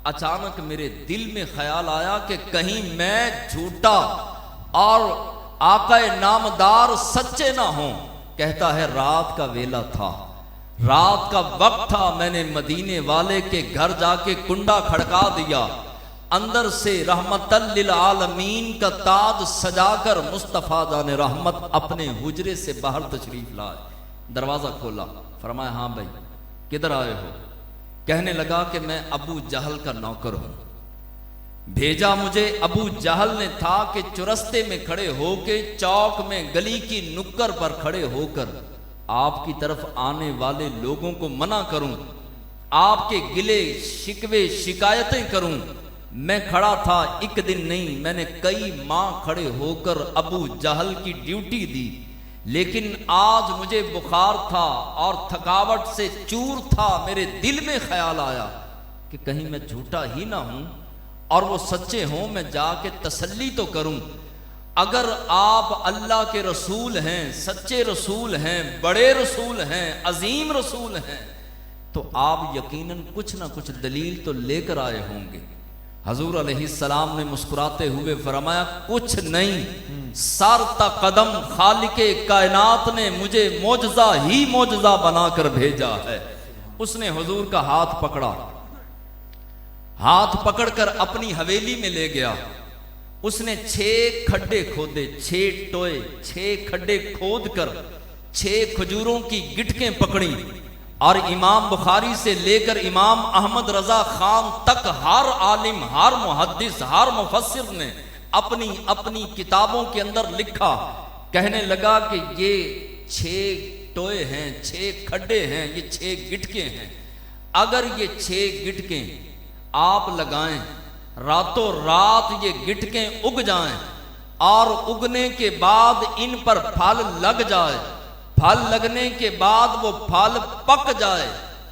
[SPEAKER 1] अचानक मेरे दिल में ख्याल आया कि कहीं मैं झूठा और आकाए नामदार सच्चे ना हो। कहता है रात का वेला था, रात का वक्त था। मैंने मदीने वाले के घर जाके कुंडा खड़का दिया। अंदर से रहमतल लिल आलमीन का ताज सजाकर मुस्तफ़ा जाने रहमत अपने हुजरे से बाहर तशरीफ लाए। दरवाज़ा खोला, फरमाया हाँ भाई किधर आए हो? कहने लगा कि मैं अबू जहल का नौकर हूं, भेजा मुझे अबू जहल ने था कि चुरस्ते में खड़े होके, चौक में गली की नुक्कड़ पर खड़े होकर आपकी तरफ आने वाले लोगों को मना करूं, आपके गिले शिकवे शिकायतें करूं। मैं खड़ा था, एक दिन नहीं मैंने कई माह खड़े होकर अबू जहल की ड्यूटी दी, लेकिन आज मुझे बुखार था और थकावट से चूर था। मेरे दिल में ख्याल आया कि कहीं मैं झूठा ही ना हूं और वो सच्चे हों, मैं जाके तसल्ली तो करूं। अगर आप अल्लाह के रसूल हैं, सच्चे रसूल हैं, बड़े रसूल हैं, अजीम रसूल हैं, तो आप यकीनन कुछ ना कुछ दलील तो लेकर आए होंगे। हजूर अलैहिस्सलाम ने मुस्कुराते हुए फरमाया कुछ नहीं, सर तक कदम खालिके कायनात ने मुझे मोजजा ही मोजजा बनाकर भेजा है। उसने हुजूर का हाथ पकड़ा, हाथ पकड़कर अपनी हवेली में ले गया। उसने 6 खड्डे खोदे, 6 टोए, 6 खड्डे खोद कर 6 खजूरों की गिटकें पकड़ी और इमाम बुखारी से लेकर इमाम अहमद रजा खान तक हर आलिम, हर मुहद्दिस, हर मुफस्सिर ने अपनी अपनी किताबों के अंदर लिखा। कहने लगा कि ये 6 टोए हैं, 6 खड्डे हैं, ये 6 गिटकें हैं। अगर ये 6 गिटकें आप लगाएं, रातों रात ये गिटकें उग जाएं और उगने के बाद इन पर फल लग जाए, फल लगने के बाद वो फल पक जाए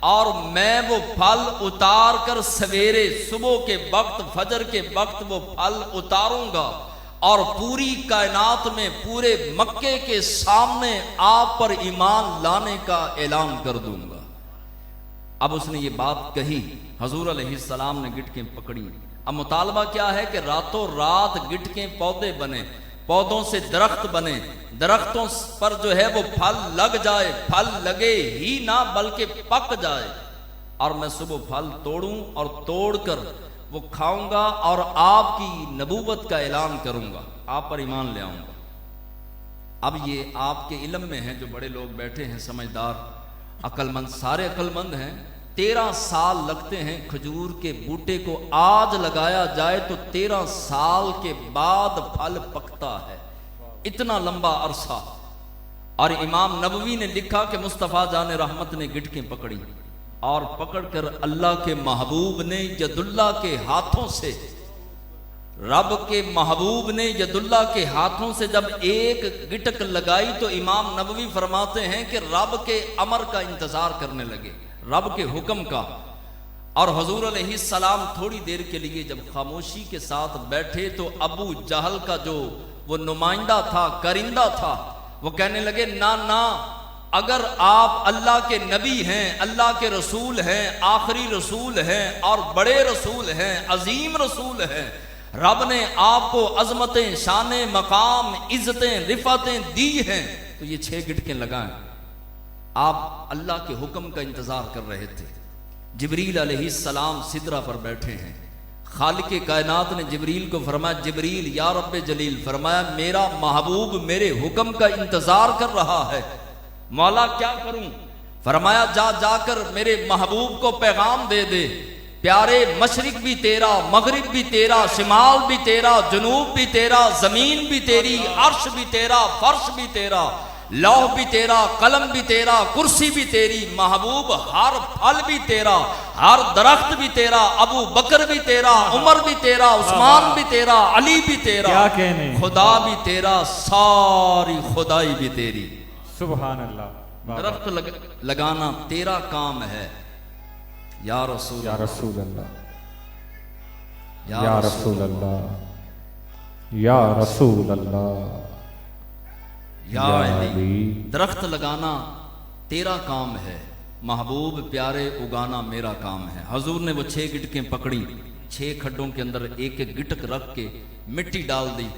[SPEAKER 1] और मैं वो फल उतार कर सवेरे सुबह के वक्त, फजर के वक्त वो फल उतारूंगा और पूरी कायनात में, पूरे मक्के के सामने आप पर ईमान लाने का ऐलान कर दूंगा। अब उसने ये बात कही, हजूर अलैहिस्सलाम ने गिटकें पकड़ी। अब मुतालबा क्या है कि रातों रात गिटकें पौधे बने, पौधों से दरख्त बने, दरख्तों पर जो है वो फल लग जाए, फल लगे ही ना बल्कि पक जाए और मैं सुबह फल तोड़ूं और तोड़कर वो खाऊंगा और आपकी नबूवत का ऐलान करूंगा, आप पर ईमान ले आऊंगा। अब ये आपके इल्म में है, जो बड़े लोग बैठे हैं, समझदार, अक्लमंद, सारे अक्लमंद हैं। 13 साल लगते हैं खजूर के बूटे को, आज लगाया जाए तो 13 साल के बाद फल पकता है, इतना लंबा अरसा। और इमाम नबवी ने लिखा कि मुस्तफ़ा जान रहमत ने गिटकें पकड़ी और पकड़कर अल्लाह के महबूब ने यदुल्ला के हाथों से, रब के महबूब ने यदुल्ला के हाथों से जब एक गिटक लगाई तो इमाम नबवी फरमाते हैं कि रब के अमर का इंतजार करने लगे, रब के हुक्म का। और हुजूर अलैहिस्सलाम थोड़ी देर के लिए जब खामोशी के साथ बैठे तो अबू जहल का जो वो नुमाइंदा था, करिंदा था, वो कहने लगे ना ना, अगर आप अल्लाह के नबी हैं, अल्लाह के रसूल हैं, आखिरी रसूल हैं और बड़े रसूल हैं, अजीम रसूल हैं, रब ने आपको अजमतें, शाने, मकाम, इज्जतें, रिफातें दी हैं, तो ये 6 गिटकें लगाएं। आप अल्लाह के हुक्म का इंतजार कर रहे थे। जिब्रील अलैहिस्सलाम सिदरा पर बैठे हैं। खालिक कायनात ने जिब्रील को फरमाया, जिब्रील या रब्बे जलील, फरमाया मेरा महबूब मेरे हुक्म का इंतजार कर रहा है, मौला क्या करूं? फरमाया जा जाकर मेरे महबूब को पैगाम दे दे, प्यारे मशरिक भी तेरा, मगरिब भी तेरा, शिमाल भी तेरा, जुनूब भी तेरा, जमीन भी तेरी, अर्श भी तेरा, फर्श भी तेरा, लौह भी तेरा, कलम भी तेरा, कुर्सी भी तेरी, महबूब हर फल भी तेरा, हर दरख्त भी तेरा, अबू बकर भी तेरा, उमर भी तेरा, उस्मान भी तेरा, अली भी तेरा,
[SPEAKER 2] क्या कहने,
[SPEAKER 1] खुदा भी तेरा, सारी खुदाई भी तेरी।
[SPEAKER 2] सुभान अल्लाह।
[SPEAKER 1] दरख्त लगाना तेरा काम है या रसूल,
[SPEAKER 2] या रसूल अल्लाह, या रसूल अल्लाह, या रसूल अल्लाह,
[SPEAKER 1] या अली। दरख्त लगाना तेरा काम है, महबूब प्यारे उगाना मेरा काम है। हजूर ने वो 6 गिटकें पकड़ी, 6 खड्डों के अंदर एक एक गिटक रख के मिट्टी डाल दी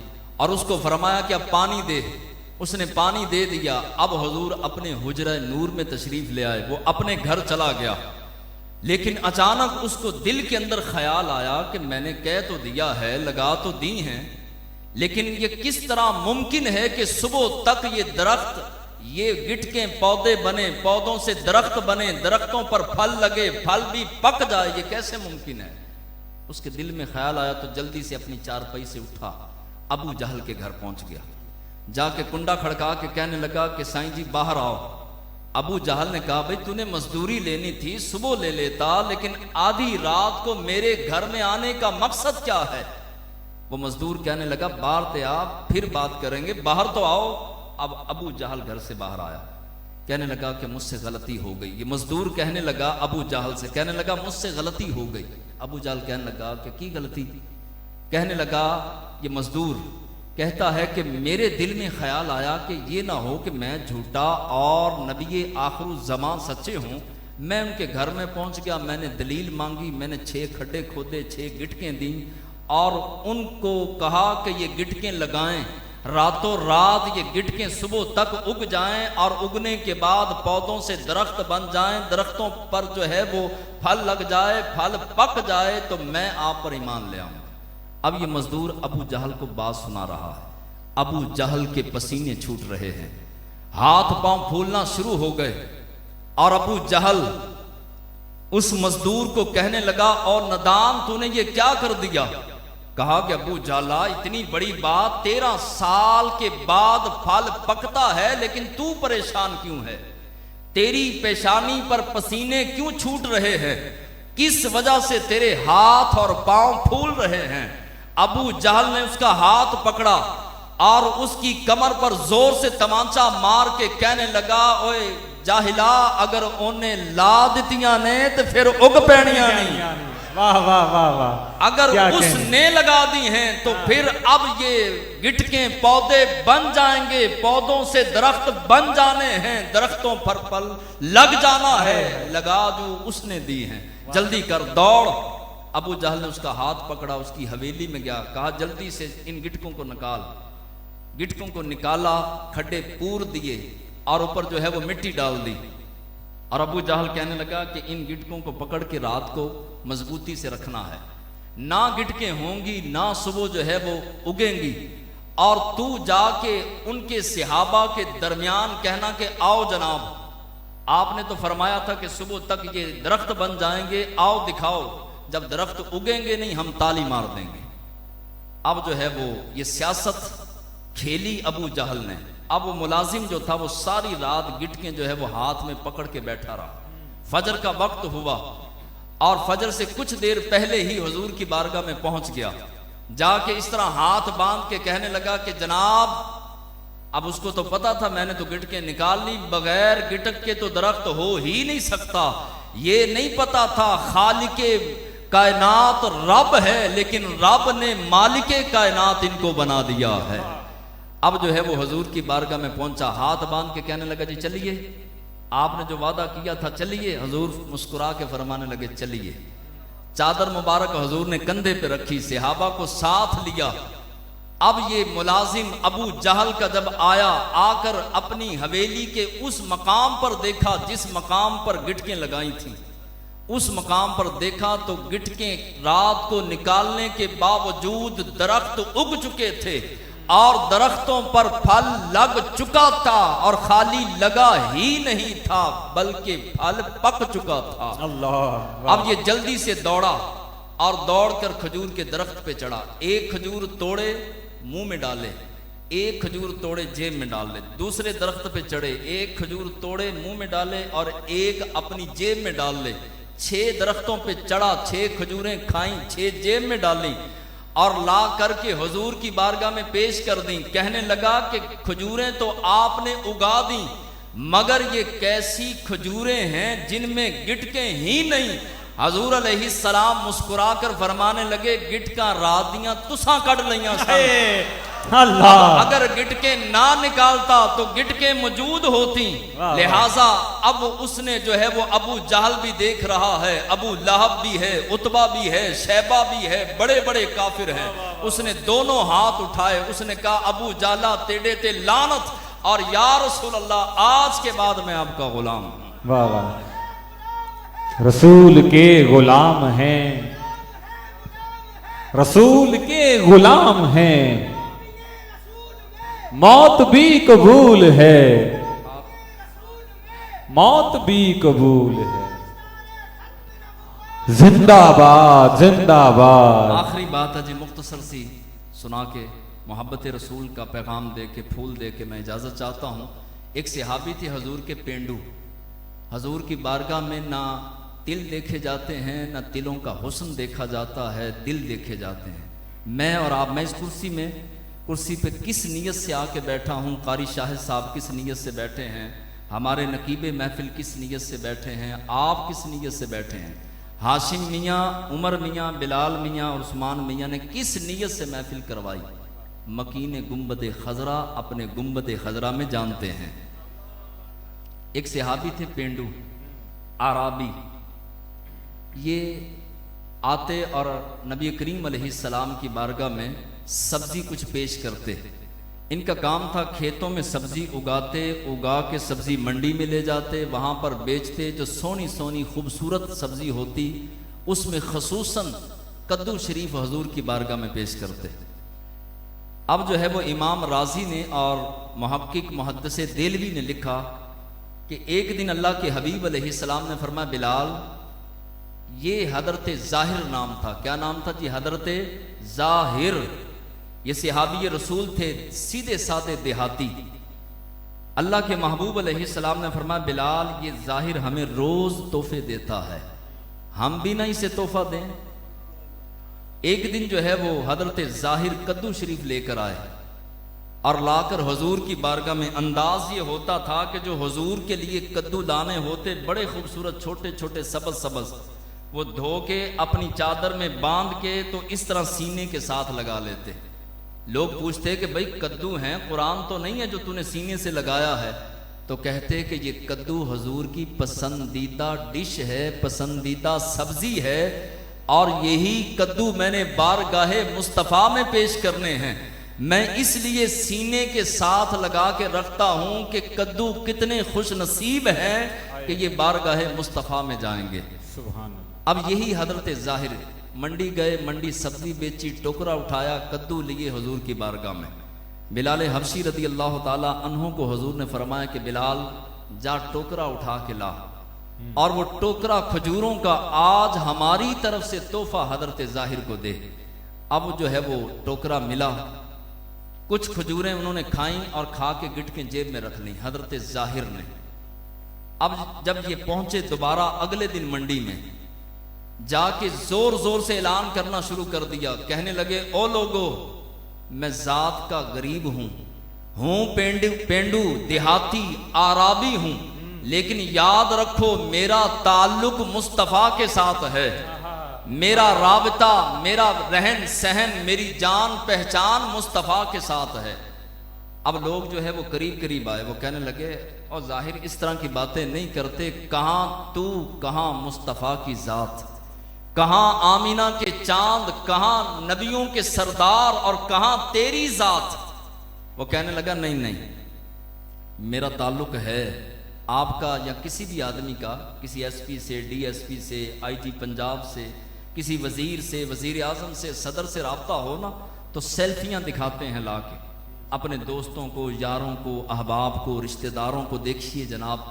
[SPEAKER 1] और उसको फरमाया कि अब पानी दे। उसने पानी दे दिया। अब हजूर अपने हुजरा नूर में तशरीफ ले आए, वो अपने घर चला गया। लेकिन अचानक उसको दिल के अंदर ख्याल आया कि मैंने कह तो दिया है, लगा तो दी हैं, लेकिन ये किस तरह मुमकिन है कि सुबह तक ये दरख्त, ये गिटकें पौधे बने, पौधों से दरख्त बने, दरख्तों पर फल लगे, फल भी पक जाए, ये कैसे मुमकिन है। उसके दिल में ख्याल आया तो जल्दी से अपनी चारपाई से उठा, अबू जहल के घर पहुंच गया। जाके कुंडा खड़का के कहने लगा कि साईं जी बाहर आओ। अबू जहल ने कहा भाई तूने मजदूरी लेनी थी, सुबह ले लेता, लेकिन आधी रात को मेरे घर में आने का मकसद क्या है। वो मजदूर कहने लगा बाहर ते आप फिर बात करेंगे, बाहर तो आओ। अब अबू जहल घर से बाहर आया, कहने लगा कि मुझसे गलती हो गई। ये मजदूर कहने लगा अबू जहल से, कहने लगा मुझसे गलती हो गई। अबू जहल कहने लगा कि की गलती। कहने लगा, ये मजदूर कहता है कि मेरे दिल में ख्याल आया कि ये ना हो कि मैं झूठा और नबी आखिरुज़्ज़मान सच्चे हूँ। मैं उनके घर में पहुँच गया, मैंने दलील मांगी, मैंने 6 खड्डे खोदे, 6 गिटकें दी और उनको कहा कि ये गिटकें लगाएं, रातों रात ये गिटकें सुबह तक उग जाएं और उगने के बाद पौधों से दरख्त बन जाएं, दरख्तों पर जो है वो फल लग जाए, फल पक जाए तो मैं आप पर ईमान ले आऊँ। अब ये मजदूर अबू जहल को बात सुना रहा है। अबू जहल के पसीने छूट रहे हैं, हाथ पांव फूलना शुरू हो गए और अबू जहल उस मजदूर को कहने लगा, और नदान तूने ये क्या कर दिया। कहा कि अबू जहला इतनी बड़ी बात, 13 साल के बाद फल पकता है लेकिन तू परेशान क्यों है, तेरी पेशानी पर पसीने क्यों छूट रहे हैं, किस वजह से तेरे हाथ और पांव फूल रहे हैं। अबू जहल ने उसका हाथ पकड़ा और उसकी कमर पर जोर से तमाचा मार के कहने लगा, ओए जाहिला अगर उन्हें ला दितियां ने तो फिर उग पैनियां नहीं।
[SPEAKER 2] वाह वाह वाह वाह,
[SPEAKER 1] अगर उसने लगा दी हैं तो फिर अब ये गिटकें पौधे बन जाएंगे, पौधों से दरख्त बन जाने हैं, दरख्तों पर फल लग जाना है, लगा जो उसने दी हैं, जल्दी कर दौड़। अबू जहल ने उसका हाथ पकड़ा, उसकी हवेली में गया, कहा जल्दी से इन गिटकों को निकाल। गिटकों को निकाला, खड्डे पूर दिए और ऊपर जो है वो मिट्टी डाल दी। और अबू जहल कहने लगा कि इन गिटकों को पकड़ के रात को मजबूती से रखना है, ना गिटकें होंगी ना सुबह जो है वो उगेंगी, और तू जाके उनके सहाबा के दरमियान कहना कि आओ जनाब, आपने तो फरमाया था कि सुबह तक ये दरख्त बन जाएंगे, आओ दिखाओ, जब दरख्त उगेंगे नहीं हम ताली मार देंगे। अब जो है वो ये सियासत खेली अबू जहल ने। अब वो मुलाजिम जो था वो सारी रात गिटकें जो है वो हाथ में पकड़ के बैठा रहा। फजर का वक्त हुआ और फजर से कुछ देर पहले ही हुजूर की बारगाह में पहुंच गया। जाके इस तरह हाथ बांध के कहने लगा कि जनाब, अब उसको तो पता था मैंने तो गिटकें निकाल ली, बगैर गिटक के तो दरख्त हो ही नहीं सकता। ये नहीं पता था खालिके कायनात रब है, लेकिन रब ने मालिके कायनात इनको बना दिया है। अब जो है वो हुजूर की बारगाह में पहुंचा, हाथ बांध के कहने लगा जी चलिए, आपने जो वादा किया था चलिए। हुजूर मुस्कुरा के फरमाने लगे चलिए। चादर मुबारक हुजूर ने कंधे पे रखी, सहाबा को साथ लिया। अब ये मुलाजिम अबू जहल का जब आया, आकर अपनी हवेली के उस मकाम पर देखा जिस मकाम पर गिटकें लगाई थी, उस मकाम पर देखा तो गिटकें रात को निकालने के बावजूद दरख्त उग चुके थे और दरख्तों पर फल लग चुका था, और खाली लगा ही नहीं था बल्कि फल पक चुका था। अल्लाह। अब ये जल्दी से दौड़ा और दौड़कर खजूर के दरख्त पे चढ़ा। एक खजूर तोड़े मुंह में डाले, एक खजूर तोड़े जेब में डाल ले। दूसरे दरख्त पे चढ़े, एक खजूर तोड़े मुंह में डाले और एक अपनी जेब में डाल ले। 6 दरख्तों पे चढ़ा, 6 खजूरें खाई, 6 जेब में डाली और ला करके हुजूर की बारगाह में पेश कर दी। कहने लगा कि खजूरें तो आपने उगा दी, मगर ये कैसी खजूरें हैं जिनमें गिटकें ही नहीं। हजूर अलैहिस्सलाम मुस्कुरा कर फरमाने लगे, गिटका रात दियां तुसा कट लियां सन। अल्लाह। अगर गिटके ना निकालता तो गिटके मौजूद होती। लिहाजा अब उसने जो है वो अबू जहल भी देख रहा है, अबू लहब भी है, उतबा भी है, शैबा भी है, बड़े बड़े काफिर हैं। उसने दोनों हाथ उठाए, उसने कहा अबू जहला तेरे ते लानत, और या रसूल अल्लाह आज के बाद मैं आपका गुलाम। वाह वाह।
[SPEAKER 2] रसूल के गुलाम हैं, रसूल के गुलाम हैं, मौत भी कबूल है, मौत भी कबूल है। जिंदाबाद जिंदाबाद।
[SPEAKER 1] आखिरी बात है जी, मुख्तसर सी सुना के मोहब्बत रसूल का पैगाम दे के, फूल दे के मैं इजाज़त चाहता हूँ। एक सहाबी थे हजूर के पेंडू। हजूर की बारगाह में ना तिल देखे जाते हैं, ना तिलों का हुस्न देखा जाता है, दिल देखे जाते हैं। मैं और आप, मैं इस कुर्सी पे किस नीयत से आके बैठा हूँ, कारी शाहिद साहब किस नीयत से बैठे हैं, हमारे नकीबे महफिल किस नीयत से बैठे हैं, आप किस नीयत से बैठे हैं, हाशिम मियाँ, उमर मियाँ, बिलाल मियाँ और उस्मान मियाँ ने किस नीयत से महफिल करवाई, मकीन गुंबद खजरा अपने गुंबद खजरा में जानते हैं। एक सहाबी थे पेंडू, आराबी। ये आते और नबी करीम अलैहिस्सलाम की बारगाह में सब्जी कुछ पेश करते। इनका काम था खेतों में सब्जी उगाते, उगा के सब्जी मंडी में ले जाते, वहाँ पर बेचते। जो सोनी सोनी खूबसूरत सब्जी होती उसमें खसूसन कद्दू शरीफ हजूर की बारगाह में पेश करते। अब जो है वो इमाम राजी ने और मुहक्किक मुहद्दिस देलवी ने लिखा कि एक दिन अल्लाह के हबीब अलैहिस्सलाम ने फरमाया, बिलाल, ये हजरत ज़ाहिर नाम था। क्या नाम था जी? हजरत ज़ाहिर। ये सहाबी रसूल थे, सीधे साधे देहाती। अल्लाह के महबूब अलैहिस्सलाम ने फरमाया, बिलाल, ये ज़ाहिर हमें रोज तोहफे देता है, हम भी ना इसे तोहफा दें। एक दिन जो है वो हजरत ज़ाहिर कद्दू शरीफ लेकर आए और लाकर हजूर की बारगाह में। अंदाज ये होता था कि जो हजूर के लिए कद्दू लाने होते, बड़े खूबसूरत छोटे छोटे सबज सबज, वो धो के अपनी चादर में बांध के तो इस तरह सीने के साथ लगा लेते। लोग पूछते कि भाई कद्दू हैं, कुरान तो नहीं है जो तूने सीने से लगाया है? तो कहते कि ये कद्दू हजूर की पसंदीदा डिश है, पसंदीदा सब्जी है, और यही कद्दू मैंने बारगाहे मुस्तफ़ा में पेश करने हैं। मैं इसलिए सीने के साथ लगा के रखता हूं कि कद्दू कितने खुश नसीब हैं कि ये बारगाहे मुस्तफ़ा में जाएंगे।
[SPEAKER 2] सुभान।
[SPEAKER 1] अब यही हजरत ज़ाहिर मंडी गए, मंडी सब्जी बेची, टोकरा उठाया, कद्दू लिए हजूर की बारगाह में। बिलाल हबशी रदी अल्लाह ताला अन्हु को हजूर ने फरमाया कि बिलाल, जा टोकरा उठा के ला, और वो टोकरा खजूरों का आज हमारी तरफ से तोहफा हजरत ज़ाहिर को दे। अब जो है वो टोकरा मिला, कुछ खजूरें उन्होंने खाई और खा के गिट के जेब में रख ली हजरत ज़ाहिर ने। अब जब ये पहुंचे दोबारा अगले दिन मंडी में, जाके जोर जोर से ऐलान करना शुरू कर दिया। कहने लगे, ओ लोगो, मैं जात का गरीब हूं पेंडू देहाती आराबी हूं, लेकिन याद रखो मेरा ताल्लुक मुस्तफ़ा के साथ है, मेरा राबता, मेरा रहन सहन, मेरी जान पहचान मुस्तफ़ा के साथ है। अब लोग जो है वो करीब करीब आए, वो कहने लगे, और ज़ाहिर इस तरह की बातें नहीं करते, कहाँ तू, कहाँ मुस्तफ़ा की ज़ात, कहाँ आमीना के चांद, कहाँ नबियों के सरदार, और कहाँ तेरी ज़ात। वो कहने लगा, नहीं नहीं, मेरा ताल्लुक है आपका या किसी भी आदमी का, किसी एसपी से, डीएसपी से, आईजी पंजाब से, किसी वजीर से, वजीर आजम से, सदर से रब्ता हो ना, तो सेल्फियाँ दिखाते हैं ला के अपने दोस्तों को, यारों को, अहबाब को, रिश्तेदारों को। देखिए जनाब,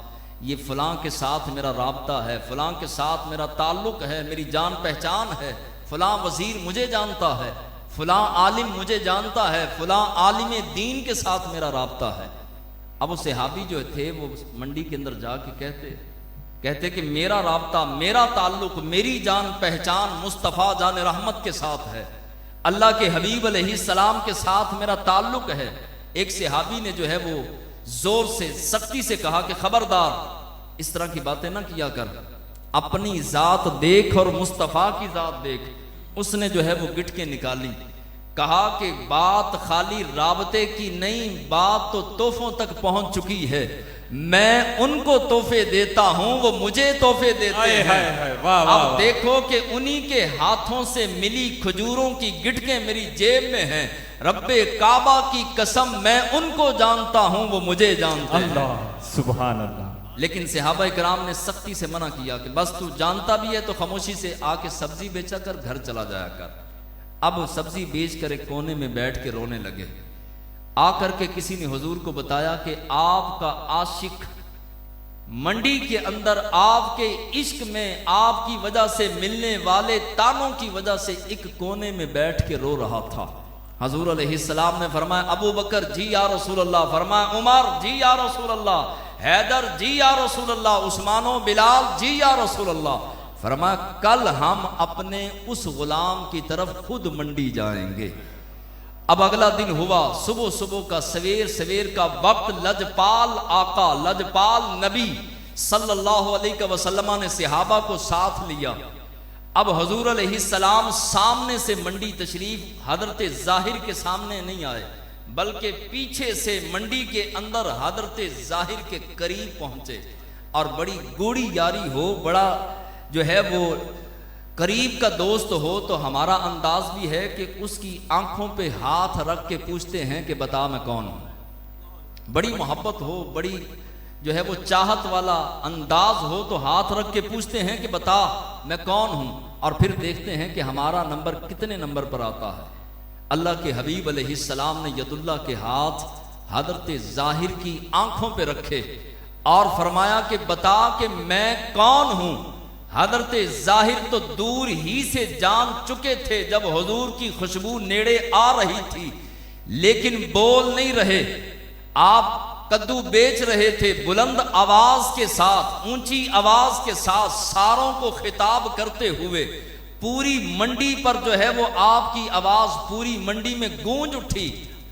[SPEAKER 1] ये फ़लाँ के साथ मेरा राब्ता है, फ़लाँ के साथ मेरा ताल्लुक़ है, मेरी जान पहचान है, फ़लाँ वज़ीर मुझे जानता है, फ़लाँ आलिम मुझे जानता है, फ़लाँ आलिम दीन के साथ मेरा राब्ता है। अब वो सहाबी जो थे वो मंडी के अंदर जाके कहते कि मेरा राब्ता, मेरा ताल्लुक़, मेरी जान पहचान मुस्तफ़ा जान रहमत के साथ है, अल्लाह के हबीब अलैहिस्सलाम के साथ मेरा ताल्लुक़ है। एक सहाबी ने जो है वो जोर से, सख्ती से कहा कि खबरदार, इस तरह की बातें ना किया कर, अपनी जात देख और मुस्तफ़ा की जात देख। उसने जो है वो गिटके निकाली, कहा कि बात खाली राबते की नहीं, बात तो तोहफों तक पहुंच चुकी है। मैं उनको तोहफे देता हूं, वो मुझे तोहफे देते हैं। अब देखो कि उन्हीं के हाथों से मिली खजूरों की गिटके मेरी जेब में हैं। रब्बे काबा की कसम, मैं उनको जानता हूं, वो मुझे जानते हैं।
[SPEAKER 2] अल्लाह, सुभान अल्लाह।
[SPEAKER 1] लेकिन सहाबा इकराम ने सख्ती से मना किया कि बस तू जानता भी है तो खामोशी से आके सब्जी बेचा कर घर चला जाया कर। अब सब्जी बेच कर एक कोने में बैठ के रोने लगे। आकर के किसी ने हुजूर को बताया कि आपका आशिक मंडी के अंदर आपके इश्क में आपकी वजह से मिलने वाले तानों की वजह से एक कोने में बैठ के रो रहा था। हजूर अलैहिस्सलाम ने फरमाया अबू बकर जी या रसूल अल्लाह, फरमाया उमर जी या रसूल अल्लाह, हैदर जी या रसूल अल्लाह, उस्मानो बिलाल जी या रसूल अल्लाह। फरमाया कल हम अपने उस गुलाम की तरफ खुद मंडी जाएंगे। अब अगला दिन हुआ, सुबह सुबह का सवेर सवेर का वक्त, लजपाल आका लजपाल नबी सल्लल्लाहु अलैहि वसल्लम ने सहाबा को साथ लिया। अब हुजूर अलैहिस्सलाम सामने से मंडी तशरीफ हजरत जाहिर के सामने नहीं आए, बल्कि पीछे से मंडी के अंदर हजरत जाहिर के करीब पहुंचे। और बड़ी गूढ़ी यारी हो, बड़ा जो है वो करीब का दोस्त हो, तो हमारा अंदाज भी है कि उसकी आंखों पे हाथ रख के पूछते हैं कि बता मैं कौन हूं। बड़ी मोहब्बत हो, बड़ी जो है वो चाहत वाला अंदाज हो, तो हाथ रख के पूछते हैं कि बता मैं कौन हूं। और फिर देखते हैं कि हमारा नंबर कितने नंबर पर आता है। अल्लाह के हबीब अलैहिस्सलाम ने यदुल्लाह के हाथ हजरत जाहिर की आंखों पे रखे और फरमाया कि बता कि मैं कौन हूं। हजरत जाहिर तो दूर ही से जान चुके थे जब हुजूर की खुशबू नेड़े आ रही थी, लेकिन बोल नहीं रहे। आप कद्दू बेच रहे थे, बुलंद आवाज के साथ, ऊंची आवाज के साथ सारों को खिताब करते हुए पूरी मंडी पर जो है वो आपकी आवाज पूरी मंडी में गूंज उठी।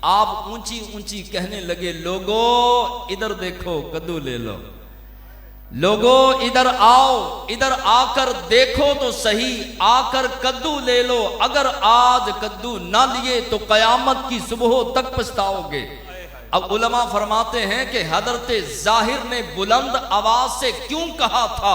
[SPEAKER 1] आप ऊंची ऊंची कहने लगे, लोगों इधर देखो कद्दू ले लो, लोगों इधर आओ, इधर आकर देखो तो सही, आकर कद्दू ले लो। अगर आज कद्दू ना लिए तो कयामत की सुबह तक पछताओगे। अब उलमा फरमाते हैं कि हजरत जाहिर ने बुलंद आवाज से क्यों कहा था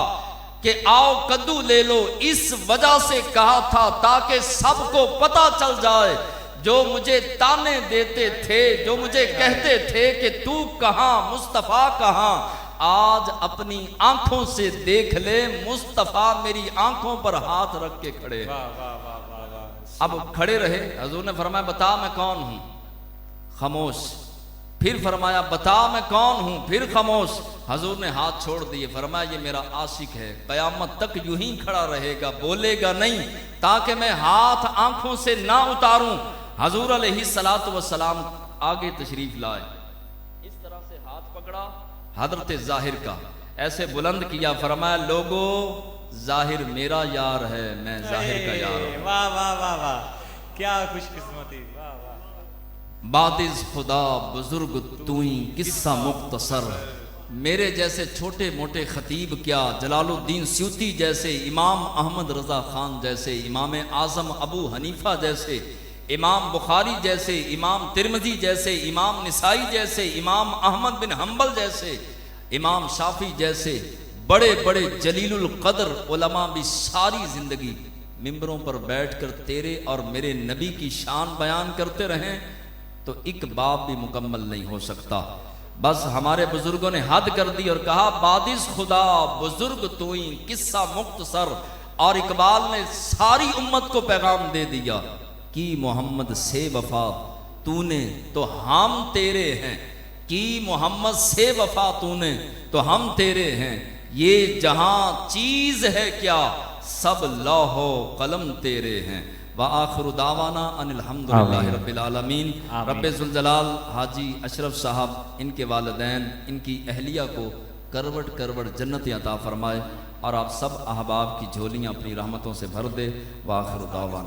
[SPEAKER 1] कि आओ कद्दू ले लो, इस वजह से कहा था ताकि सबको पता चल जाए जो मुझे ताने देते थे, जो मुझे कहते थे कि तू कहां मुस्तफा कहां, आज अपनी आंखों से देख ले, मुस्तफा मेरी आंखों पर हाथ रख के खड़े। अब खड़े रहे। हजूर ने फरमाया बता मैं कौन हूं, खामोश। फिर फरमाया बता मैं कौन हूं, फिर खामोश। हजूर ने हाथ छोड़ दिए, फरमाया ये मेरा आशिक है, कयामत तक यूं ही खड़ा रहेगा, बोलेगा नहीं, ताकि मैं हाथ आंखों से ना उतारूं। हजूर अलैहिस्सलातु वस्सलाम आगे तशरीफ लाए, इस तरह से हाथ पकड़ा हजरत जाहिर का, ऐसे बुलंद किया, फरमाया लोगो जाहिर मेरा यार है, मैं जाहिर का यार हूं।
[SPEAKER 2] वाह वाह वाह वाह, क्या खुशकिस्मती। वाह वाह,
[SPEAKER 1] बातिज खुदा बुजुर्ग तूई किस्सा मुख्तसर, मेरे जैसे छोटे मोटे खतीब क्या, जलालुद्दीन स्यूती जैसे, इमाम अहमद रजा खान जैसे, इमाम आजम अबू हनीफा जैसे, इमाम बुखारी जैसे, इमाम तिरमिजी जैसे, इमाम निसाई जैसे, इमाम अहमद बिन हम्बल जैसे, इमाम शाफी जैसे बड़े बड़े जलीलुल कदर उलमा भी सारी जिंदगी मिंबरों पर बैठकर तेरे और मेरे नबी की शान बयान करते रहें तो एक बाब भी मुकम्मल नहीं हो सकता। बस हमारे बुजुर्गों ने हद कर दी और कहा बादिस खुदा बुजुर्ग तोई किस्सा मुख्तसर। और इकबाल ने सारी उम्मत को पैगाम दे दिया कि मोहम्मद से वफा तूने तो हम तेरे हैं, कि मोहम्मद से वफा तूने तो हम तेरे हैं, ये जहां चीज है क्या सब लौहो कलम तेरे हैं। व आखिरु दावाना अनिल हम्दुलिल्लाहि रब्बिल आलमीन। रब्बे जुल जलाल हाजी अशरफ साहब, इनके वालिदैन, इनकी अहलिया को करवट करवट जन्नत अता फरमाए और आप सब अहबाब की झोलियां अपनी रहमतों से भर दे। व आखिरु दावाना।